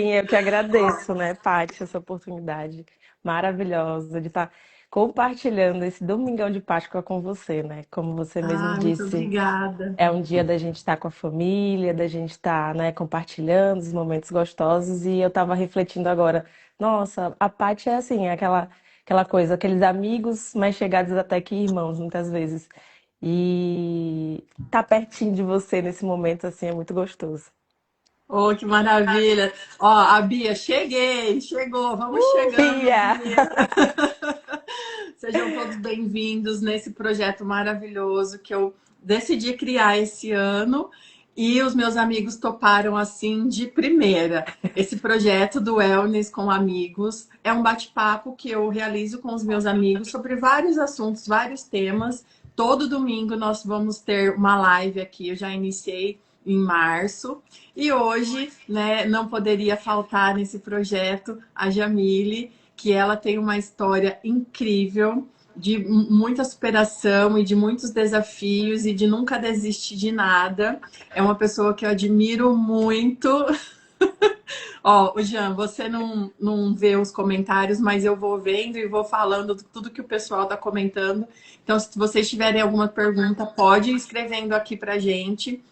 Eu que agradeço, né, Paty, essa oportunidade maravilhosa de estar compartilhando esse Domingão de Páscoa com você, né? Como você mesmo Ah, muito disse, obrigada. é um dia da gente estar com a família, da gente estar, né, compartilhando os momentos gostosos. E eu estava refletindo agora, nossa, a Paty é assim, é aquela coisa, aqueles amigos mais chegados até que irmãos, muitas vezes. E tá pertinho de você nesse momento, assim, é muito gostoso. Oh, que maravilha. Ó, a Bia, cheguei, chegou, vamos chegando, Bia! Bia. Sejam todos bem-vindos nesse projeto maravilhoso que eu decidi criar esse ano e os meus amigos toparam assim de primeira. Esse projeto do Wellness com amigos é um bate-papo que eu realizo com os meus amigos sobre vários assuntos, vários temas. Todo domingo nós vamos ter uma live aqui. Eu já iniciei em março e hoje, né, não poderia faltar nesse projeto a Jamile, que ela tem uma história incrível de muita superação e de muitos desafios e de nunca desistir de nada. É uma pessoa que eu admiro muito. Ó, o Jean, você não vê os comentários, mas eu vou vendo e vou falando tudo que o pessoal está comentando. Então, se vocês tiverem alguma pergunta, pode ir escrevendo aqui pra gente.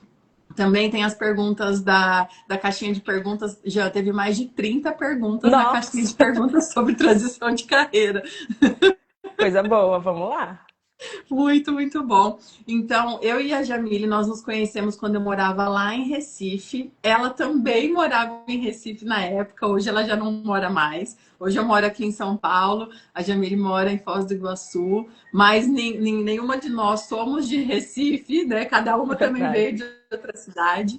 Também tem as perguntas da caixinha de perguntas. Já teve mais de 30 perguntas na caixinha de Nossa, perguntas sobre transição de carreira. coisa boa, vamos lá. Muito, muito bom. Então, eu e a Jamile, nós nos conhecemos quando eu morava lá em Recife. Ela também morava em Recife na época, hoje ela já não mora mais. Hoje eu moro aqui em São Paulo, a Jamile mora em Foz do Iguaçu, mas nenhuma de nós somos de Recife, né? Cada uma também Verdade. veio de outra cidade.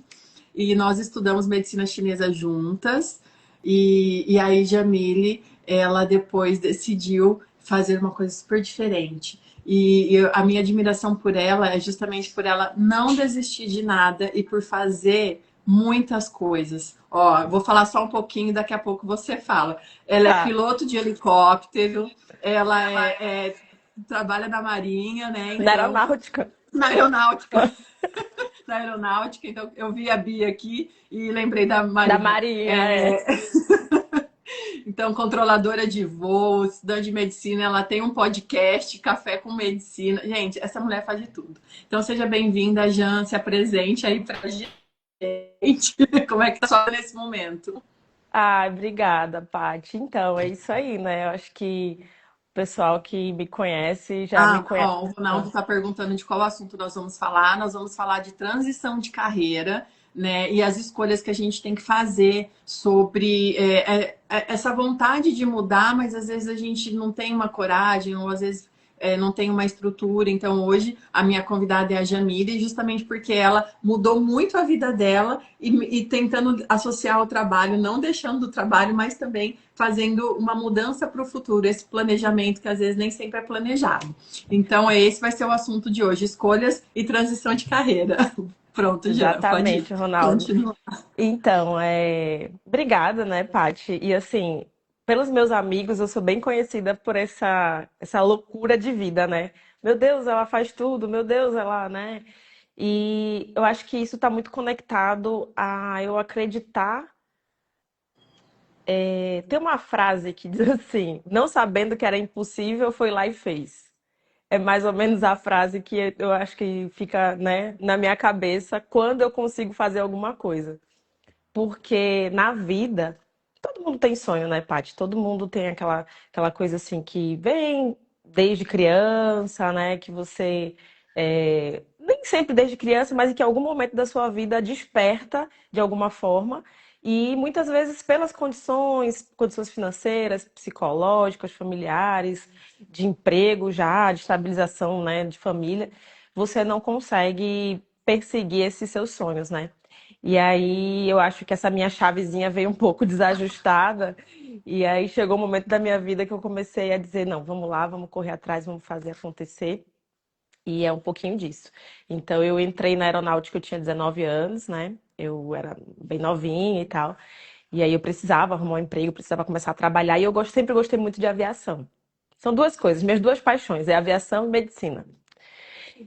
E nós estudamos medicina chinesa juntas. E aí, Jamile, ela depois decidiu fazer uma coisa super diferente. A minha admiração por ela é justamente por ela não desistir de nada e por fazer muitas coisas. Ó, vou falar só um pouquinho, daqui a pouco você fala. Ela é Tá. piloto de helicóptero, ela trabalha na Marinha, né? Na Então, aeronáutica. na aeronáutica, na aeronáutica. Então, eu vi a Bia aqui e lembrei da Da Marinha. Marinha, é. É, então, controladora de voo, estudante de medicina, ela tem um podcast, Café com Medicina. Gente, essa mulher faz de tudo. Então, seja bem-vinda, Jan, se apresente aí pra gente. Como é que tá só nesse momento? Ai, obrigada, Paty. Então, é isso aí, né? Eu acho que o pessoal que me conhece já me Ah, conhece. ó, o Ronaldo está perguntando de qual assunto nós vamos falar. Nós vamos falar de transição de carreira, né? E as escolhas que a gente tem que fazer sobre essa vontade de mudar, mas às vezes a gente não tem uma coragem, ou às vezes não tem uma estrutura. Então, hoje, a minha convidada é a Jamile, justamente porque ela mudou muito a vida dela e tentando associar o trabalho, não deixando do trabalho, mas também fazendo uma mudança para o futuro, esse planejamento que às vezes nem sempre é planejado. Então, esse vai ser o assunto de hoje: escolhas e transição de carreira. Pronto, já pode Exatamente, Ronaldo. continuar. Então, obrigada, né, Paty? E assim, pelos meus amigos, eu sou bem conhecida por essa loucura de vida, né? Meu Deus, ela faz tudo, meu Deus, ela, né? E eu acho que isso está muito conectado a eu acreditar. Tem uma frase que diz assim: não sabendo que era impossível, foi lá e fez. É mais ou menos a frase que eu acho que fica, né, na minha cabeça quando eu consigo fazer alguma coisa. Porque na vida, todo mundo tem sonho, né, Paty? Todo mundo tem aquela coisa assim que vem desde criança, né? Que você. Nem sempre desde criança, mas que em algum momento da sua vida desperta de alguma forma. E muitas vezes pelas condições financeiras, psicológicas, familiares, de emprego já, de estabilização, né, de família, você não consegue perseguir esses seus sonhos, né? E aí eu acho que essa minha chavezinha veio um pouco desajustada. E aí chegou o momento da minha vida que eu comecei a dizer, não, vamos lá, vamos correr atrás, vamos fazer acontecer. E é um pouquinho disso. Então eu entrei na aeronáutica, eu tinha 19 anos, né? Eu era bem novinha e tal. E aí eu precisava arrumar um emprego, precisava começar a trabalhar. E eu sempre gostei muito de aviação. São duas coisas, minhas duas paixões, é aviação e medicina.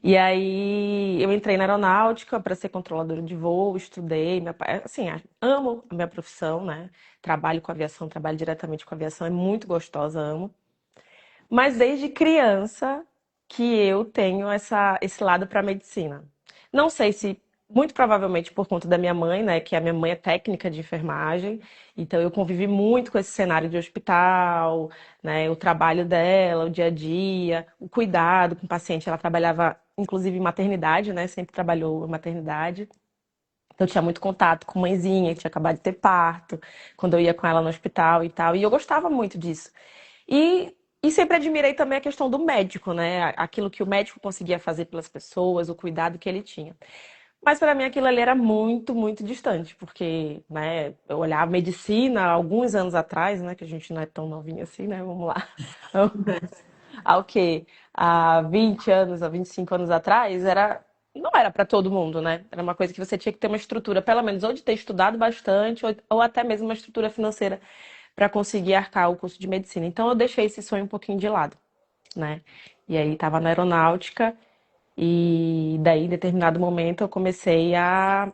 E aí eu entrei na aeronáutica para ser controladora de voo, estudei, assim, amo a minha profissão, né? Trabalho com aviação, trabalho diretamente com aviação, é muito gostosa, amo. Mas desde criança que eu tenho esse lado para medicina. Não sei se, muito provavelmente por conta da minha mãe, né? Que a minha mãe é técnica de enfermagem, então eu convivi muito com esse cenário de hospital, né? O trabalho dela, o dia a dia, o cuidado com o paciente. Ela trabalhava, inclusive, em maternidade, né? Sempre trabalhou em maternidade. Então, eu tinha muito contato com mãezinha, que tinha acabado de ter parto, quando eu ia com ela no hospital e tal. E eu gostava muito disso. E, e sempre admirei também a questão do médico, né? Aquilo que o médico conseguia fazer pelas pessoas, o cuidado que ele tinha. Mas para mim aquilo ali era muito, muito distante, porque, né, eu olhava medicina há alguns anos atrás, né, que a gente não é tão novinho assim, né? Vamos lá. Há o quê? Há 20 anos, há 25 anos atrás, não era para todo mundo, né? Era uma coisa que você tinha que ter uma estrutura, pelo menos, ou de ter estudado bastante, ou até mesmo uma estrutura financeira para conseguir arcar o curso de medicina. Então eu deixei esse sonho um pouquinho de lado, né? E aí estava na aeronáutica e daí em determinado momento eu comecei a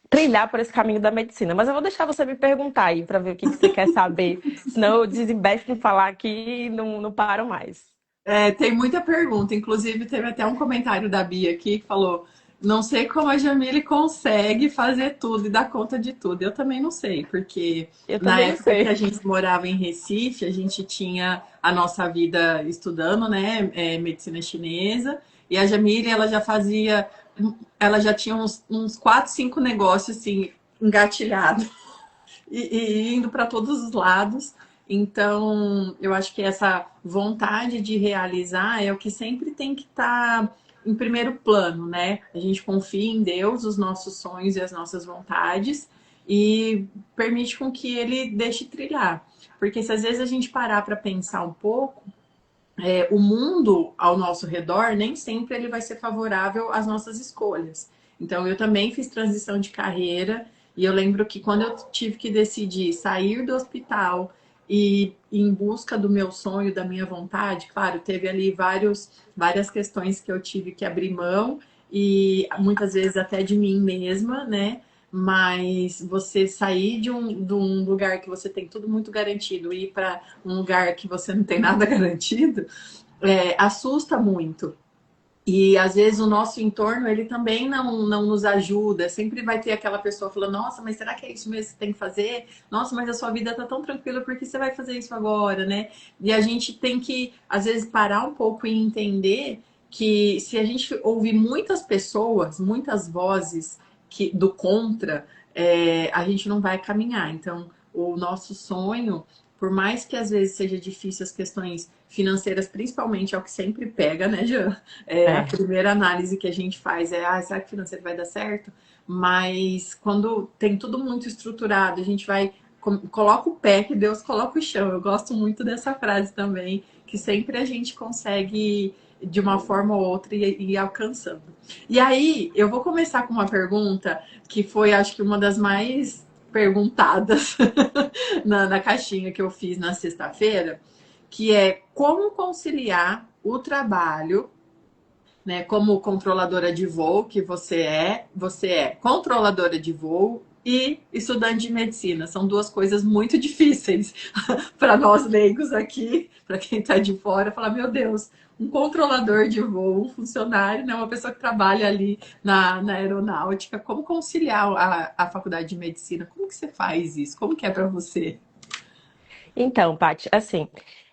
trilhar por esse caminho da medicina. Mas eu vou deixar você me perguntar aí para ver o que que você quer saber, senão eu desembeço em falar aqui e não paro mais. É, tem muita pergunta, inclusive teve até um comentário da Bia aqui que falou: não sei como a Jamile consegue fazer tudo e dar conta de tudo. Eu também não sei, porque Eu na também não época que a sei. gente morava em Recife, a gente tinha a nossa vida estudando, né, medicina chinesa, e a Jamile, ela já tinha uns 4, 5 negócios assim engatilhados e indo para todos os lados. Então, eu acho que essa vontade de realizar é o que sempre tem que estar em primeiro plano, né? A gente confia em Deus, os nossos sonhos e as nossas vontades e permite com que ele deixe trilhar. Porque se às vezes a gente parar para pensar um pouco, o mundo ao nosso redor nem sempre ele vai ser favorável às nossas escolhas. Então, eu também fiz transição de carreira e eu lembro que quando eu tive que decidir sair do hospital e ir em busca do meu sonho, da minha vontade, claro, teve ali várias questões que eu tive que abrir mão e muitas vezes até de mim mesma, né? Mas você sair de um lugar que você tem tudo muito garantido e ir para um lugar que você não tem nada garantido, assusta muito. E às vezes o nosso entorno ele também não nos ajuda. Sempre vai ter aquela pessoa falando: nossa, mas será que é isso mesmo que você tem que fazer? Nossa, mas a sua vida tá tão tranquila, por que você vai fazer isso agora, né? E a gente tem que, às vezes, parar um pouco e entender que se a gente ouvir muitas pessoas, muitas vozes do contra, a gente não vai caminhar. Então, o nosso sonho, por mais que às vezes seja difícil as questões financeiras, principalmente é o que sempre pega, né, Jean? A É. primeira análise que a gente faz é: será que o financeiro vai dar certo? Mas quando tem tudo muito estruturado, a gente vai, coloca o pé que Deus coloca o chão. Eu gosto muito dessa frase também, que sempre a gente consegue de uma forma ou outra ir alcançando. E aí, eu vou começar com uma pergunta que foi, acho que, uma das mais perguntadas na caixinha que eu fiz na sexta-feira, que é como conciliar o trabalho, né, como controladora de voo, que você é controladora de voo e estudante de medicina. São duas coisas muito difíceis para nós leigos aqui, para quem está de fora, falar: meu Deus, um controlador de voo, um funcionário, né, uma pessoa que trabalha ali na aeronáutica, como conciliar a faculdade de medicina? Como que você faz isso? Como que é para você? Então, Paty, assim,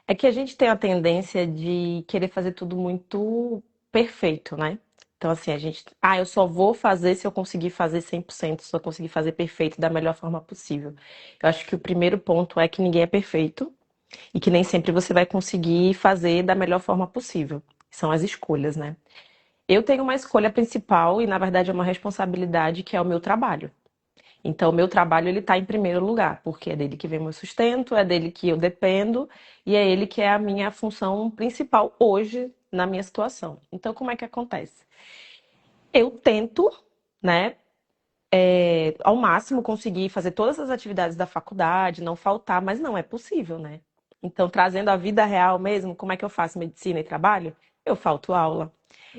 é que a gente tem a tendência de querer fazer tudo muito perfeito, né? Então, assim, eu só vou fazer se eu conseguir fazer 100%, se eu conseguir fazer perfeito da melhor forma possível. Eu acho que o primeiro ponto é que ninguém é perfeito e que nem sempre você vai conseguir fazer da melhor forma possível. São as escolhas, né? Eu tenho uma escolha principal e, na verdade, é uma responsabilidade que é o meu trabalho. Então, o meu trabalho ele está em primeiro lugar, porque é dele que vem meu sustento, é dele que eu dependo e é ele que é a minha função principal hoje na minha situação. Então, como é que acontece? Eu tento, né, ao máximo conseguir fazer todas as atividades da faculdade, não faltar, mas não é possível, né? Então, trazendo a vida real mesmo, como é que eu faço medicina e trabalho? eu falto aula.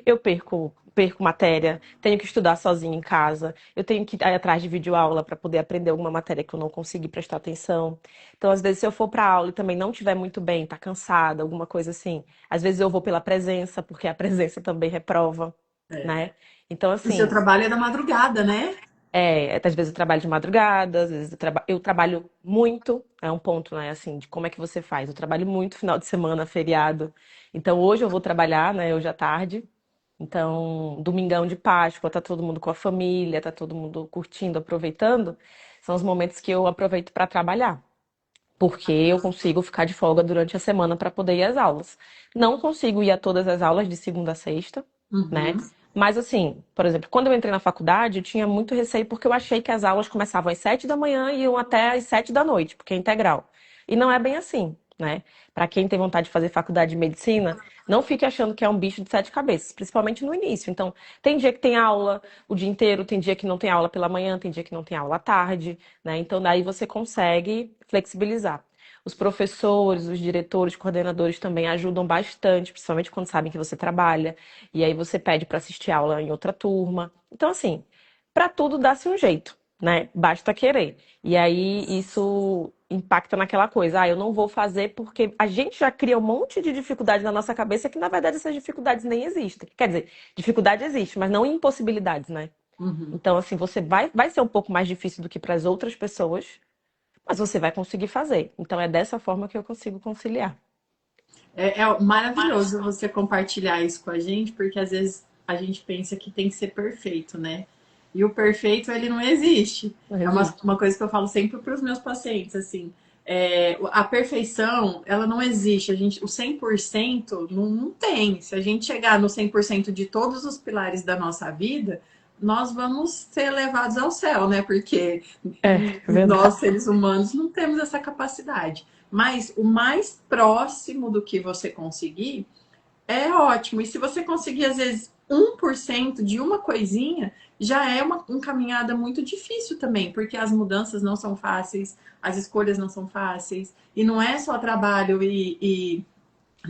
Eu perco matéria, tenho que estudar sozinha em casa, eu tenho que ir atrás de videoaula para poder aprender alguma matéria que eu não consegui prestar atenção. Então, às vezes, se eu for para aula e também não estiver muito bem, tá cansada, alguma coisa assim, às vezes eu vou pela presença, porque a presença também reprova, É. né? Então, E o seu assim, trabalho é da madrugada, né? às vezes eu trabalho de madrugada, às vezes eu trabalho muito, é um ponto, né, assim, de como é que você faz. Eu trabalho muito final de semana, feriado. Então hoje eu vou trabalhar, né, hoje à tarde. Então, domingão de Páscoa, tá todo mundo com a família, tá todo mundo curtindo, aproveitando. São os momentos que eu aproveito para trabalhar, porque eu consigo ficar de folga durante a semana para poder ir às aulas. Não consigo ir a todas as aulas de segunda a sexta, né? Uhum. Mas assim, por exemplo, quando eu entrei na faculdade, eu tinha muito receio porque eu achei que as aulas começavam às 7 da manhã e iam até às 7 da noite, porque é integral. E não é bem assim, né? Para quem tem vontade de fazer faculdade de medicina, não fique achando que é um bicho de sete cabeças, principalmente no início. Então, tem dia que tem aula o dia inteiro, tem dia que não tem aula pela manhã, tem dia que não tem aula à tarde, né? Então, daí você consegue flexibilizar. Os professores, os diretores, coordenadores também ajudam bastante, principalmente quando sabem que você trabalha. E aí você pede para assistir aula em outra turma. Então, assim, para tudo dá-se um jeito, né? Basta querer. E aí isso impacta naquela coisa. Ah, eu não vou fazer porque a gente já cria um monte de dificuldade na nossa cabeça que, na verdade, essas dificuldades nem existem. Quer dizer, dificuldade existe, mas não impossibilidades, né? Uhum. Então, assim, você vai ser um pouco mais difícil do que para as outras pessoas, mas você vai conseguir fazer. Então, é dessa forma que eu consigo conciliar. É maravilhoso você compartilhar isso com a gente, porque às vezes a gente pensa que tem que ser perfeito, né? E o perfeito, ele não existe. Não É uma, existe. uma coisa que eu falo sempre para os meus pacientes, assim, a perfeição, ela não existe. O 100% não tem. Se a gente chegar no 100% de todos os pilares da nossa vida, nós vamos ser levados ao céu, né? Porque É, nós, verdade. seres humanos, não temos essa capacidade. Mas o mais próximo do que você conseguir é ótimo. E se você conseguir, às vezes, 1% de uma coisinha, já é uma caminhada muito difícil também, porque as mudanças não são fáceis, as escolhas não são fáceis, e não é só trabalho e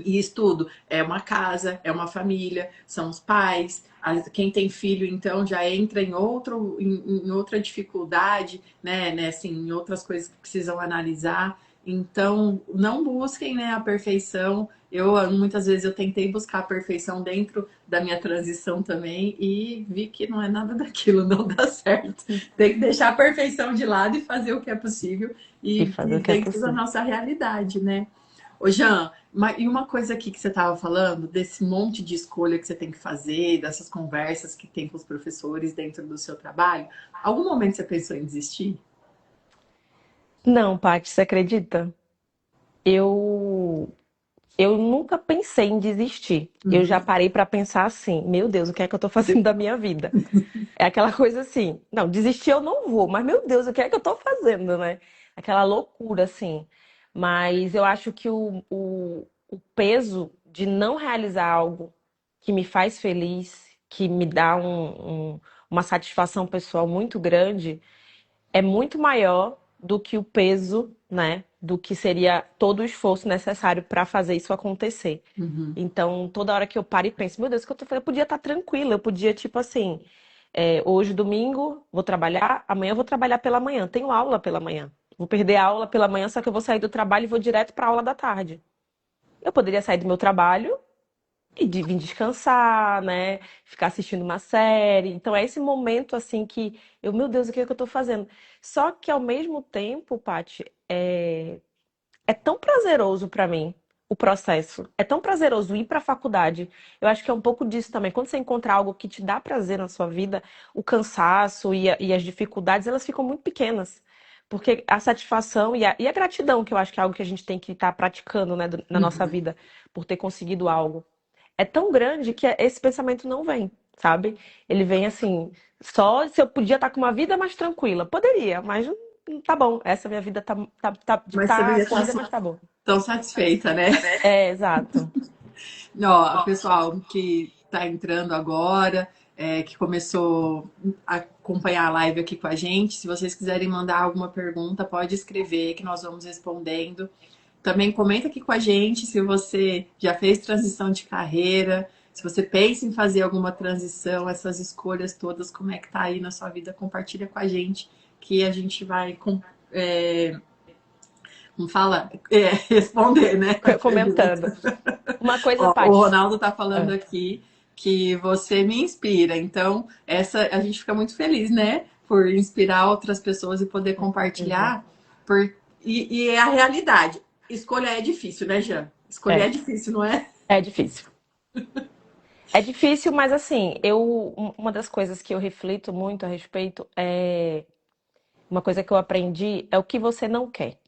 estudo, é uma casa, é uma família, são os pais. Quem tem filho, então, já entra em outra dificuldade, né, assim, em outras coisas que precisam analisar. Então, não busquem, né, a perfeição. Muitas vezes eu tentei buscar a perfeição dentro da minha transição também e vi que não é nada daquilo, não dá certo. Tem que deixar a perfeição de lado e fazer o que é possível E e fazer o que é dentro da possível. nossa realidade, né? Ô, Jean, e uma coisa aqui que você estava falando, desse monte de escolha que você tem que fazer, dessas conversas que tem com os professores dentro do seu trabalho, algum momento você pensou em desistir? Não, Paty, você acredita? Eu eu nunca pensei em desistir. Eu já Uhum. parei para pensar assim, meu Deus, o que é que eu tô fazendo da minha vida? É aquela coisa assim, não, desistir eu não vou, mas meu Deus, o que é que eu tô fazendo, né? Aquela loucura assim. Mas eu acho que o peso de não realizar algo que me faz feliz, que me dá uma satisfação pessoal muito grande, é muito maior do que o peso, né? Do que seria todo o esforço necessário para fazer isso acontecer. Uhum. Então, toda hora que eu paro e penso, meu Deus, o que eu tô fazendo? Eu podia estar tranquila, eu podia, tipo assim, hoje, domingo, vou trabalhar, amanhã eu vou trabalhar pela manhã, tenho aula pela manhã. Vou perder a aula pela manhã, só que eu vou sair do trabalho e vou direto para a aula da tarde. Eu poderia sair do meu trabalho e de vir descansar, né? Ficar assistindo uma série. Então é esse momento assim que eu, meu Deus, o que é que eu tô fazendo? Só que ao mesmo tempo, Paty, é tão prazeroso pra mim o processo. É tão prazeroso ir pra faculdade. Eu acho que é um pouco disso também. Quando você encontra algo que te dá prazer na sua vida, o cansaço e as dificuldades, elas ficam muito pequenas. Porque a satisfação e a gratidão, que eu acho que é algo que a gente tem que estar praticando, né, na nossa Uhum. vida, por ter conseguido algo é tão grande que esse pensamento não vem, sabe? Ele vem assim, só se eu podia estar com uma vida mais tranquila. Poderia, mas tá bom. Essa minha vida Mas você não tá ia estar corrida, mas tá bom. tão satisfeita, né? É, exato. Ó, pessoal que está entrando agora, que começou a acompanhar a live aqui com a gente, se vocês quiserem mandar alguma pergunta, pode escrever que nós vamos respondendo. também comenta aqui com a gente se você já fez transição de carreira, se você pensa em fazer alguma transição, essas escolhas todas, como é que tá aí na sua vida, compartilha com a gente, que a gente vai, como fala, responder, né, a pergunta. Comentando. Uma coisa, Ó, o Paty. Ronaldo tá falando Ah, aqui que você me inspira, então essa a gente fica muito feliz, né, por inspirar outras pessoas e poder com certeza. compartilhar, e é a realidade. Escolha é difícil, né, Jean? Escolher é É, difícil, não é? é difícil. É difícil, mas assim, uma das coisas que eu reflito muito a respeito é uma coisa que eu aprendi é o que você não quer.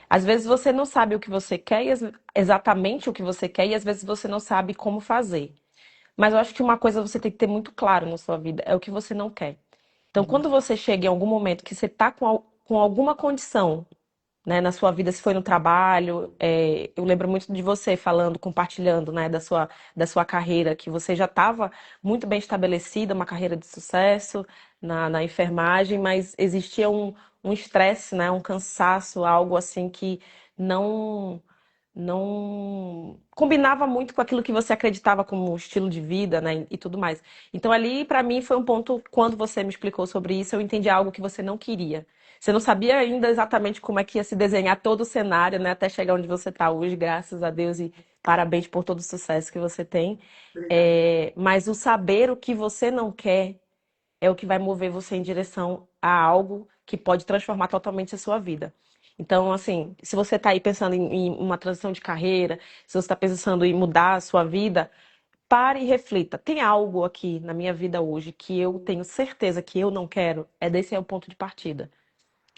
Às vezes você não sabe o que você quer, exatamente o que você quer, e às vezes você não sabe como fazer. Mas eu acho que uma coisa você tem que ter muito claro na sua vida é o que você não quer. Então, quando você chega em algum momento que você está com alguma condição, né, na sua vida, se foi no trabalho, eu lembro muito de você falando, compartilhando, né, da sua carreira, que você já estava muito bem estabelecida, uma carreira de sucesso na enfermagem, mas existia um estresse, né, um cansaço, algo assim que não não combinava muito com aquilo que você acreditava como estilo de vida, né, e tudo mais. Então ali, para mim, foi um ponto, quando você me explicou sobre isso, eu entendi algo que você não queria. Você não sabia ainda exatamente como é que ia se desenhar todo o cenário, né, até chegar onde você está hoje, graças a Deus, e parabéns por todo o sucesso que você tem. Obrigada. Mas o saber o que você não quer é o que vai mover você em direção a algo que pode transformar totalmente a sua vida. Então, assim, se você está aí pensando em uma transição de carreira, se você está pensando em mudar a sua vida, pare e reflita. Tem algo aqui na minha vida hoje que eu tenho certeza que eu não quero? Desse é o ponto de partida.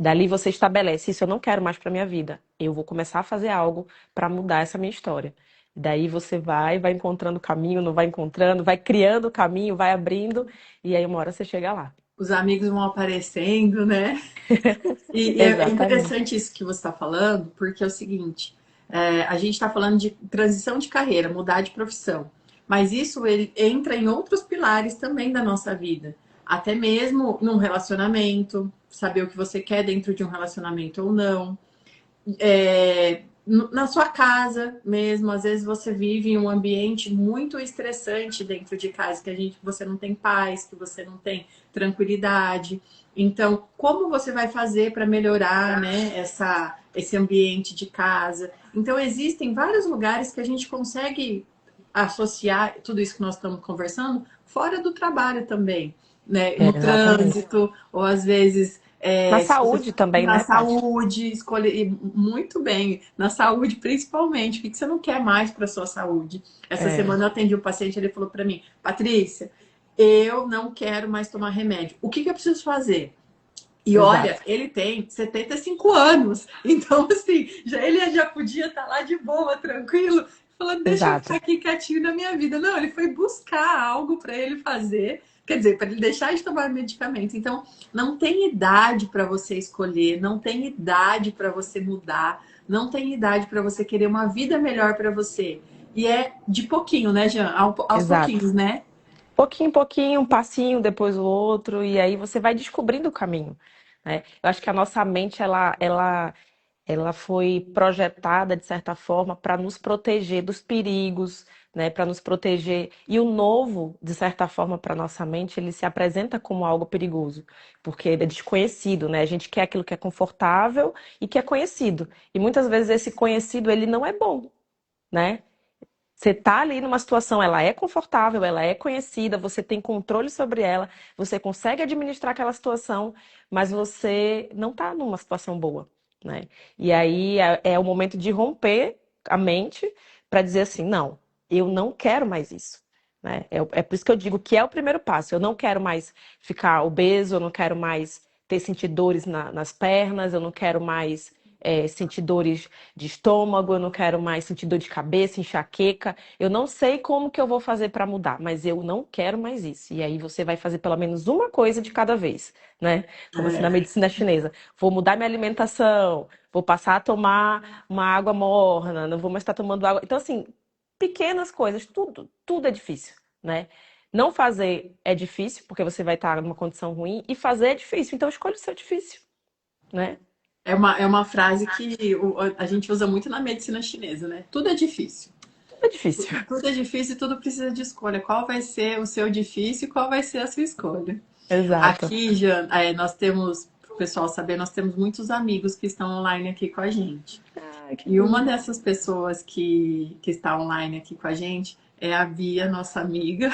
Dali você estabelece, isso eu não quero mais para minha vida. Eu vou começar a fazer algo para mudar essa minha história. Daí você vai encontrando o caminho, não vai encontrando, vai criando o caminho, vai abrindo, e aí uma hora você chega lá. Os amigos vão aparecendo, né? E é Exatamente. interessante isso que você está falando, porque é o seguinte: a gente está falando de transição de carreira, mudar de profissão, mas isso ele entra em outros pilares também da nossa vida, até mesmo num relacionamento, saber o que você quer dentro de um relacionamento ou não, na sua casa mesmo, às vezes você vive em um ambiente muito estressante dentro de casa, você não tem paz, que você não tem tranquilidade. Então, como você vai fazer para melhorar, né, esse ambiente de casa? Então, existem vários lugares que a gente consegue associar tudo isso que nós estamos conversando fora do trabalho também, né? No Exatamente. trânsito, ou às vezes Na se você saúde também, na né, Paty? saúde, escolher muito bem, na saúde principalmente, o que você não quer mais para sua saúde? Essa É, semana eu atendi um paciente, ele falou para mim, Patrícia, eu não quero mais tomar remédio. O que eu preciso fazer? E olha, exato, ele tem 75 anos, então assim, ele já podia estar lá de boa, tranquilo, falando, deixa eu ficar exato, aqui quietinho na minha vida. Não, ele foi buscar algo para ele fazer, quer dizer, para ele deixar de tomar medicamento. Então, não tem idade para você escolher, não tem idade para você mudar, não tem idade para você querer uma vida melhor para você. E é de pouquinho, né, Jean? Aos exato. pouquinhos, né? Pouquinho em pouquinho, um passinho, depois o outro, e aí você vai descobrindo o caminho, né? Eu acho que a nossa mente, ela foi projetada, de certa forma, para nos proteger dos perigos, né? Para nos proteger. E o novo, de certa forma, para nossa mente, ele se apresenta como algo perigoso, porque ele é desconhecido, né? A gente quer aquilo que é confortável e que é conhecido. E muitas vezes esse conhecido, ele não é bom, né? Você tá ali numa situação, ela é confortável, ela é conhecida, você tem controle sobre ela, você consegue administrar aquela situação, mas você não tá numa situação boa, né? E aí é o momento de romper a mente para dizer assim, não, eu não quero mais isso, né? É por isso que eu digo que é o primeiro passo. Eu não quero mais ficar obeso, eu não quero mais ter sentir dores nas pernas, eu não quero mais sentir dores de estômago, eu não quero mais sentir dor de cabeça, enxaqueca. Eu não sei como que eu vou fazer para mudar, mas eu não quero mais isso. E aí você vai fazer pelo menos uma coisa de cada vez, né? Como assim na É, medicina chinesa. Vou mudar minha alimentação, vou passar a tomar uma água morna, não vou mais estar tomando água. Então, assim, pequenas coisas, tudo é difícil, né? Não fazer é difícil, porque você vai estar numa condição ruim, e fazer é difícil. Então, escolha o seu difícil, né? é uma frase que a gente usa muito na medicina chinesa, né? Tudo é difícil. É difícil. Tudo é difícil e tudo precisa de escolha. Qual vai ser o seu difícil e qual vai ser a sua escolha? Exato. Aqui, Jean, nós temos, para o pessoal saber, nós temos muitos amigos que estão online aqui com a gente. Ai, que E uma lindo. dessas pessoas que está online aqui com a gente é a Bia, nossa amiga.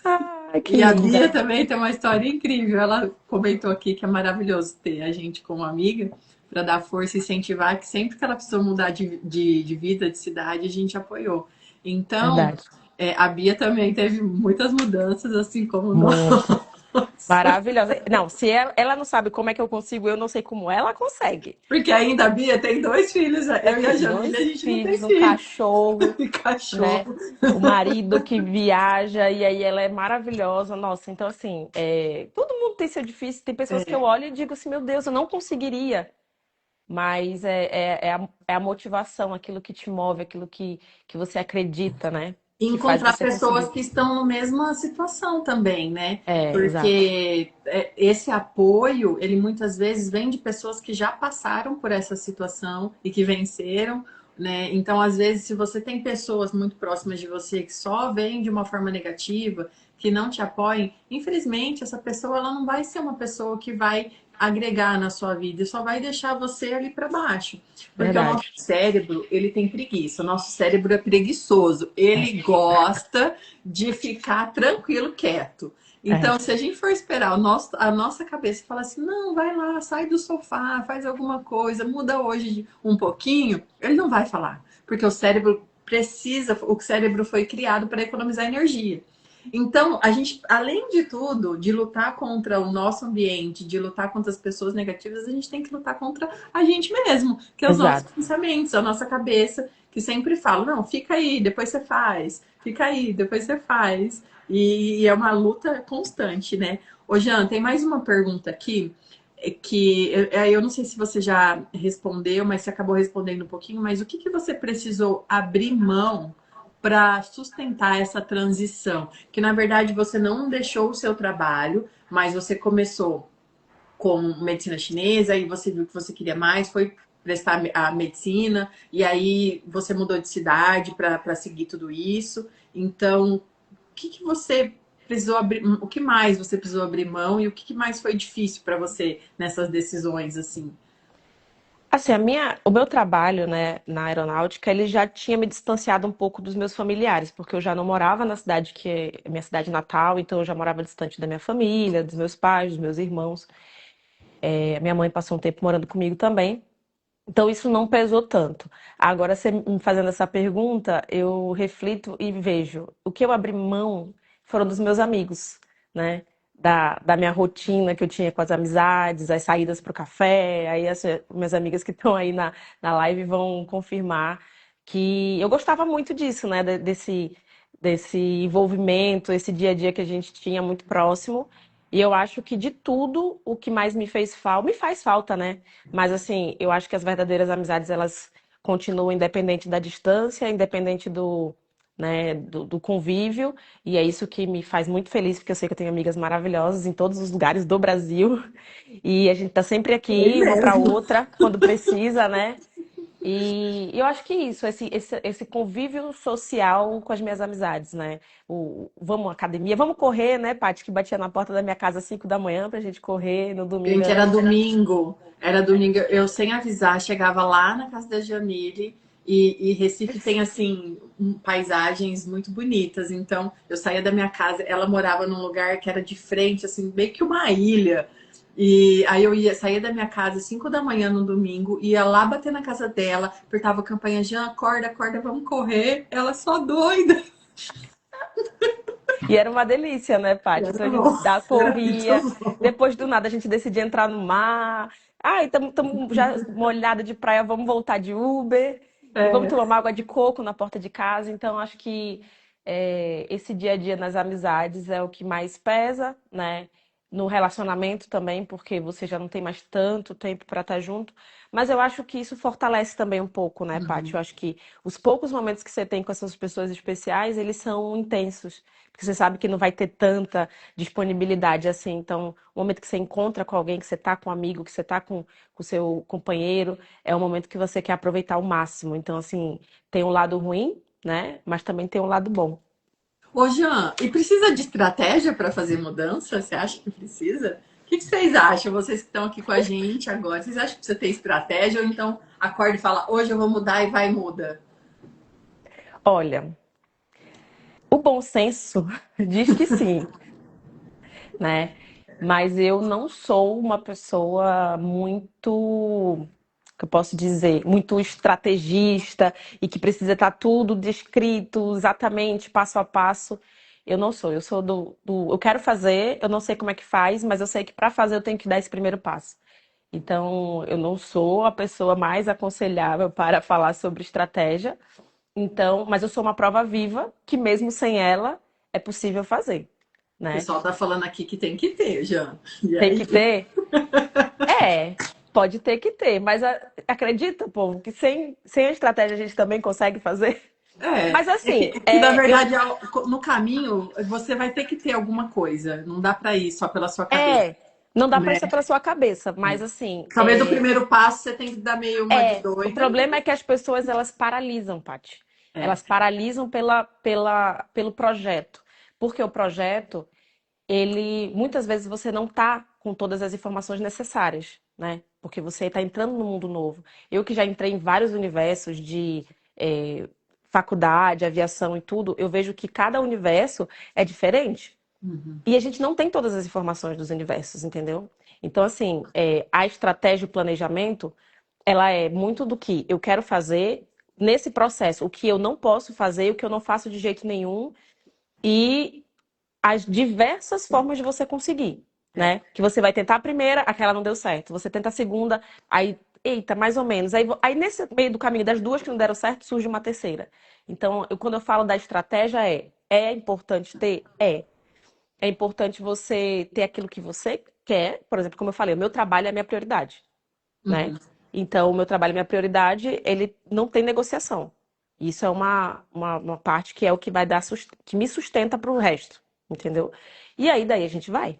Ai, que E a linda. Bia também tem uma história incrível. Ela comentou aqui que é maravilhoso ter a gente como amiga para dar força e incentivar, que sempre que ela precisou mudar de vida, de cidade, a gente apoiou. Então, Verdade. a Bia também teve muitas mudanças, assim como nós. Muito. Maravilhosa. Não, se ela não sabe como é que eu consigo, eu não sei como ela consegue. Porque ainda a Bia tem dois filhos, eu e a Tem Jamília, a dois gente não tem filhos, um filho. cachorro, E né? cachorro. O marido que viaja e aí ela é maravilhosa. Nossa, então assim, todo mundo tem seu difícil. Tem pessoas que eu olho e digo assim, meu Deus, eu não conseguiria. Mas é a motivação, aquilo que te move, aquilo que você acredita, né? E Que faz encontrar você pessoas conseguir. que estão na mesma situação também, né? Exato. Porque esse apoio, ele muitas vezes vem de pessoas que já passaram por essa situação e que venceram, né? Então, às vezes, se você tem pessoas muito próximas de você que só veem de uma forma negativa, que não te apoiem, infelizmente, essa pessoa ela não vai ser uma pessoa que vai agregar na sua vida, só vai deixar você ali para baixo. Porque o nosso Verdade. cérebro, ele tem preguiça. O nosso cérebro é preguiçoso. É, Ele gosta de ficar tranquilo, quieto. é. Então, se a gente for esperar a nossa cabeça e falar assim, não, vai lá, sai do sofá, faz alguma coisa, muda hoje um pouquinho, ele não vai falar. Porque o cérebro precisa, o cérebro foi criado para economizar energia. Então, a gente, além de tudo, de lutar contra o nosso ambiente, de lutar contra as pessoas negativas, a gente tem que lutar contra a gente mesmo, que é os nossos Exato. pensamentos, a nossa cabeça, que sempre fala, não, fica aí, depois você faz, fica aí, depois você faz. E é uma luta constante, né? Ô, Jean, tem mais uma pergunta aqui, que eu não sei se você já respondeu, mas você acabou respondendo um pouquinho, mas o que você precisou abrir mão para sustentar essa transição? Que na verdade você não deixou o seu trabalho, mas você começou com medicina chinesa e você viu que você queria mais, foi prestar a medicina e aí você mudou de cidade para seguir tudo isso. Então, o que você precisou abrir, o que mais você precisou abrir mão e o que mais foi difícil para você nessas decisões assim? Assim, o meu trabalho, né, na aeronáutica, ele já tinha me distanciado um pouco dos meus familiares, porque eu já não morava na cidade que é minha cidade natal, então eu já morava distante da minha família, dos meus pais, dos meus irmãos. Minha mãe passou um tempo morando comigo também. Então isso não pesou tanto. Agora, você me fazendo essa pergunta, eu reflito e vejo. O que eu abri mão foram dos meus amigos, né? Da minha rotina que eu tinha com as amizades, as saídas para o café. Aí as minhas amigas que estão aí na live vão confirmar que eu gostava muito disso, né? Desse envolvimento, esse dia a dia que a gente tinha muito próximo. E eu acho que de tudo, o que mais me faz falta, né? Mas assim, eu acho que as verdadeiras amizades elas continuam independente da distância, independente do convívio, e é isso que me faz muito feliz, porque eu sei que eu tenho amigas maravilhosas em todos os lugares do Brasil, e a gente tá sempre Sei aqui, uma para mesmo. outra, quando precisa, né? E eu acho que é isso, esse convívio social com as minhas amizades, né? Vamos à academia, vamos correr, né, Paty, que batia na porta da minha casa às 5 da manhã pra gente correr no domingo. Gente, era domingo, eu sem avisar, chegava lá na casa da Jamile e Recife tem assim paisagens muito bonitas. Então, eu saía da minha casa, ela morava num lugar que era de frente, assim, meio que uma ilha. E aí eu saía da minha casa às 5 da manhã no domingo, ia lá bater na casa dela, apertava a campanha, Jean, acorda, acorda, vamos correr. Ela só doida. E era uma delícia, né, Paty? Então a Era gente bom, era corria, muito bom. depois do nada a gente decidia entrar no mar. Ai, estamos já molhada de praia, vamos voltar de Uber e vamos É, tomar uma água de coco na porta de casa. Então acho que esse dia a dia nas amizades é o que mais pesa, né? no relacionamento também, porque você já não tem mais tanto tempo para estar junto. Mas eu acho que isso fortalece também um pouco, né, Paty? Uhum. Eu acho que os poucos momentos que você tem com essas pessoas especiais, eles são intensos. Porque você sabe que não vai ter tanta disponibilidade assim. Então, o momento que você encontra com alguém, que você tá com um amigo, que você tá com o seu companheiro, é um momento que você quer aproveitar ao máximo. Então, assim, tem um lado ruim, né? Mas também tem um lado bom. Ô, Jean, e precisa de estratégia para fazer mudança? Você acha que precisa? O que vocês acham? Vocês que estão aqui com a gente agora, vocês acham que precisa ter estratégia ou então acorda e fala, hoje eu vou mudar e vai e muda? Olha, o bom senso diz que sim, né? Mas eu não sou uma pessoa muito, que eu posso dizer, muito estrategista e que precisa estar tudo descrito exatamente, passo a passo. Eu não sou. Eu sou eu quero fazer, eu não sei como é que faz, mas eu sei que para fazer eu tenho que dar esse primeiro passo. Então, eu não sou a pessoa mais aconselhável para falar sobre estratégia. Então, mas eu sou uma prova viva que mesmo sem ela é possível fazer, O né? pessoal tá falando aqui que tem que ter, Jean. E Tem aí? que ter? É, pode ter que ter, mas acredita, povo, que sem a estratégia a gente também consegue fazer? Mas assim, É que na verdade no caminho você vai ter que ter alguma coisa. Não dá para ir só pela sua cabeça, não dá para né? isso pela sua cabeça, mas assim, Talvez o primeiro passo você tem que dar meio uma de o doida. problema é que as pessoas elas paralisam, Paty. É. Elas paralisam pelo projeto. Porque o projeto, ele muitas vezes você não tá com todas as informações necessárias, né? Porque você está entrando no mundo novo. Eu que já entrei em vários universos de eh, faculdade, aviação e tudo, eu vejo que cada universo é diferente. Uhum. E a gente não tem todas as informações dos universos, entendeu? Então, assim, a estratégia e o planejamento, ela é muito do que eu quero fazer nesse processo, o que eu não posso fazer, o que eu não faço de jeito nenhum, e as diversas formas de você conseguir, É. né? Que você vai tentar a primeira, aquela não deu certo. Você tenta a segunda, aí, eita, mais ou menos. Aí nesse meio do caminho das duas que não deram certo, surge uma terceira. Então, quando eu falo da estratégia, é importante ter? É. É importante você ter aquilo que você quer. Por exemplo, como eu falei, o meu trabalho é a minha prioridade, né? Uhum. Então, o meu trabalho é minha prioridade, ele não tem negociação. Isso é uma parte que é o que vai dar, que me sustenta para o resto, entendeu? E aí, daí a gente vai.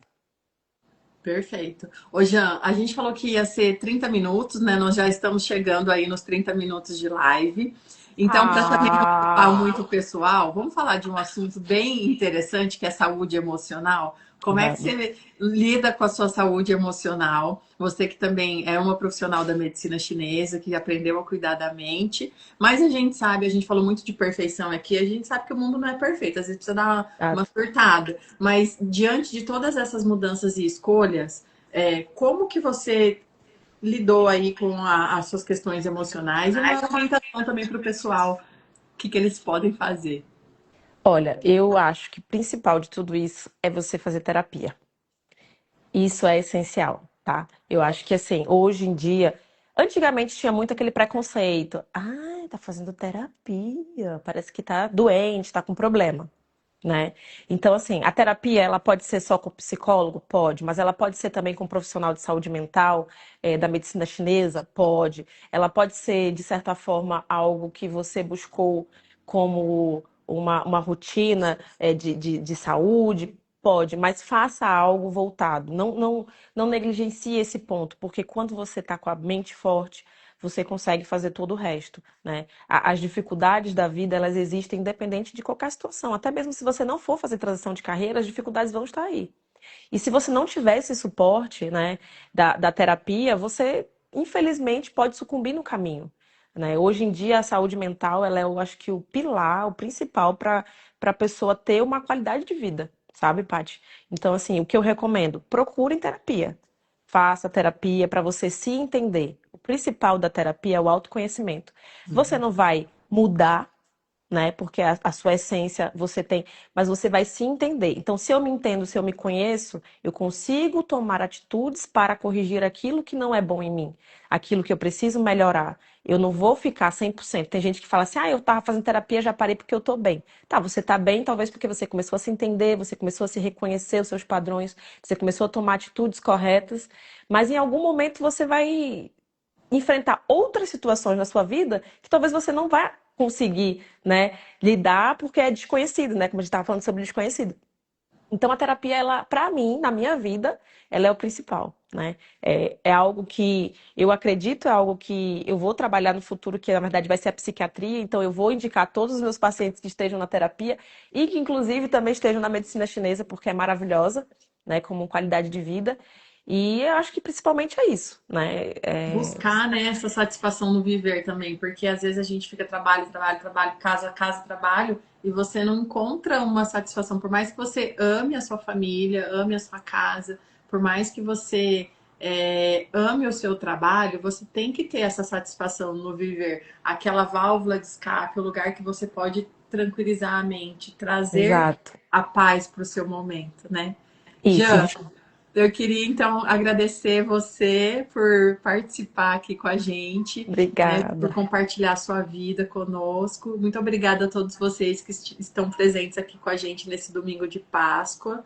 Perfeito. Ô, Jean, a gente falou que ia ser 30 minutos, né? Nós já estamos chegando aí nos 30 minutos de live. Então, para também não ocupar Ah, muito o pessoal, vamos falar de um assunto bem interessante que é saúde emocional. Como é que vamos. você lida com a sua saúde emocional? Você que também é uma profissional da medicina chinesa, que aprendeu a cuidar da mente, mas a gente sabe, a gente falou muito de perfeição aqui, a gente sabe que o mundo não é perfeito, às vezes precisa dar uma surtada. Mas diante de todas essas mudanças e escolhas, como que você lidou aí com as suas questões emocionais e uma orientação também para o pessoal, o que eles podem fazer? Olha, eu acho que o principal de tudo isso é você fazer terapia. Isso é essencial, tá? Eu acho que assim, hoje em dia, antigamente tinha muito aquele preconceito. Ah, tá fazendo terapia, parece que tá doente, tá com problema, né? Então, assim, a terapia, ela pode ser só com o psicólogo? Pode, mas ela pode ser também com um profissional de saúde mental, da medicina chinesa? Pode. Ela pode ser, de certa forma, algo que você buscou como uma rotina, de saúde? Pode, mas faça algo voltado. Não negligencie esse ponto, porque quando você está com a mente forte, você consegue fazer todo o resto, né? As dificuldades da vida, elas existem independente de qualquer situação. Até mesmo se você não for fazer transição de carreira, as dificuldades vão estar aí. E se você não tiver esse suporte, né, da terapia, você, infelizmente, pode sucumbir no caminho, né? Hoje em dia, a saúde mental, ela é, eu acho que o pilar, o principal para a pessoa ter uma qualidade de vida, sabe, Paty? Então, assim, o que eu recomendo, procure terapia. Faça terapia para você se entender. O principal da terapia é o autoconhecimento. Você não vai mudar, né? Porque a sua essência você tem, mas você vai se entender. Então, se eu me entendo, se eu me conheço, eu consigo tomar atitudes para corrigir aquilo que não é bom em mim, aquilo que eu preciso melhorar. Eu não vou ficar 100%. Tem gente que fala assim: "Ah, eu tava fazendo terapia, já parei porque eu tô bem". Tá, você tá bem, talvez porque você começou a se entender, você começou a se reconhecer os seus padrões, você começou a tomar atitudes corretas, mas em algum momento você vai enfrentar outras situações na sua vida que talvez você não vá conseguir, né, lidar porque é desconhecido, né, como a gente estava falando sobre desconhecido. Então a terapia, ela, para mim, na minha vida, ela é o principal, né? É algo que eu acredito, é algo que eu vou trabalhar no futuro, que na verdade vai ser a psiquiatria, então eu vou indicar todos os meus pacientes que estejam na terapia e que inclusive também estejam na medicina chinesa, porque é maravilhosa, né, como qualidade de vida. E eu acho que principalmente é isso, né? Buscar, né, essa satisfação no viver também, porque às vezes a gente fica trabalho, trabalho, trabalho, casa, casa, trabalho, e você não encontra uma satisfação, por mais que você ame a sua família, ame a sua casa, por mais que você ame o seu trabalho, você tem que ter essa satisfação no viver, aquela válvula de escape, o lugar que você pode tranquilizar a mente, trazer Exato. a paz para o seu momento, né? Isso. Jean, eu queria então agradecer você por participar aqui com a gente, né, por Obrigada. compartilhar sua vida conosco. Muito obrigada a todos vocês que estão presentes aqui com a gente nesse domingo de Páscoa.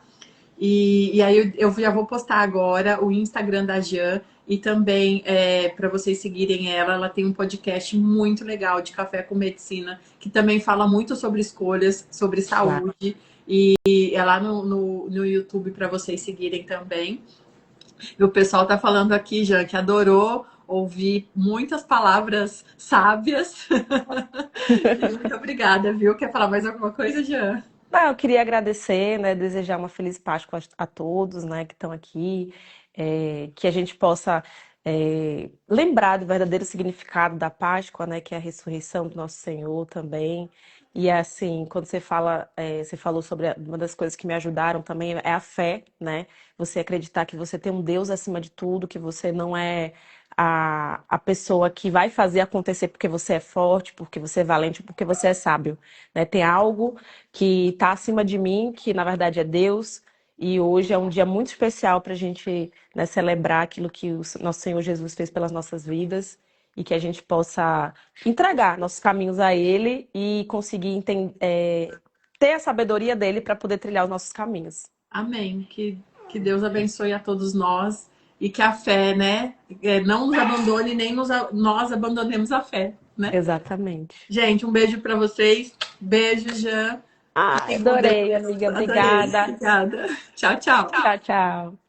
E aí eu já vou postar agora o Instagram da Jan e também para vocês seguirem ela. Ela tem um podcast muito legal de Café com Medicina, que também fala muito sobre escolhas, sobre Claro. saúde. E é lá no YouTube para vocês seguirem também. E o pessoal tá falando aqui, Jan, que adorou ouvir muitas palavras sábias. Muito obrigada, viu? Quer falar mais alguma coisa, Jan? Ah, eu queria agradecer, né, desejar uma feliz Páscoa a todos, né, que estão aqui, que a gente possa lembrar do verdadeiro significado da Páscoa, né, que é a ressurreição do nosso Senhor também. E assim, quando você fala, você falou sobre uma das coisas que me ajudaram também é a fé, né? Você acreditar que você tem um Deus acima de tudo, que você não é a pessoa que vai fazer acontecer porque você é forte, porque você é valente, porque você é sábio, né? Tem algo que está acima de mim, que na verdade é Deus. E hoje é um dia muito especial para a gente, né, celebrar aquilo que o nosso Senhor Jesus fez pelas nossas vidas e que a gente possa entregar nossos caminhos a Ele e conseguir ter a sabedoria dele para poder trilhar os nossos caminhos. Amém. Que Deus abençoe a todos nós e que a fé, né, não nos abandone, nem nós abandonemos a fé, né? Exatamente. Gente, um beijo para vocês. Beijo, Jan. Ah, Fiquem com Deus. adorei, amiga. Adorei. Obrigada. Obrigada. Tchau, tchau. Tchau, tchau.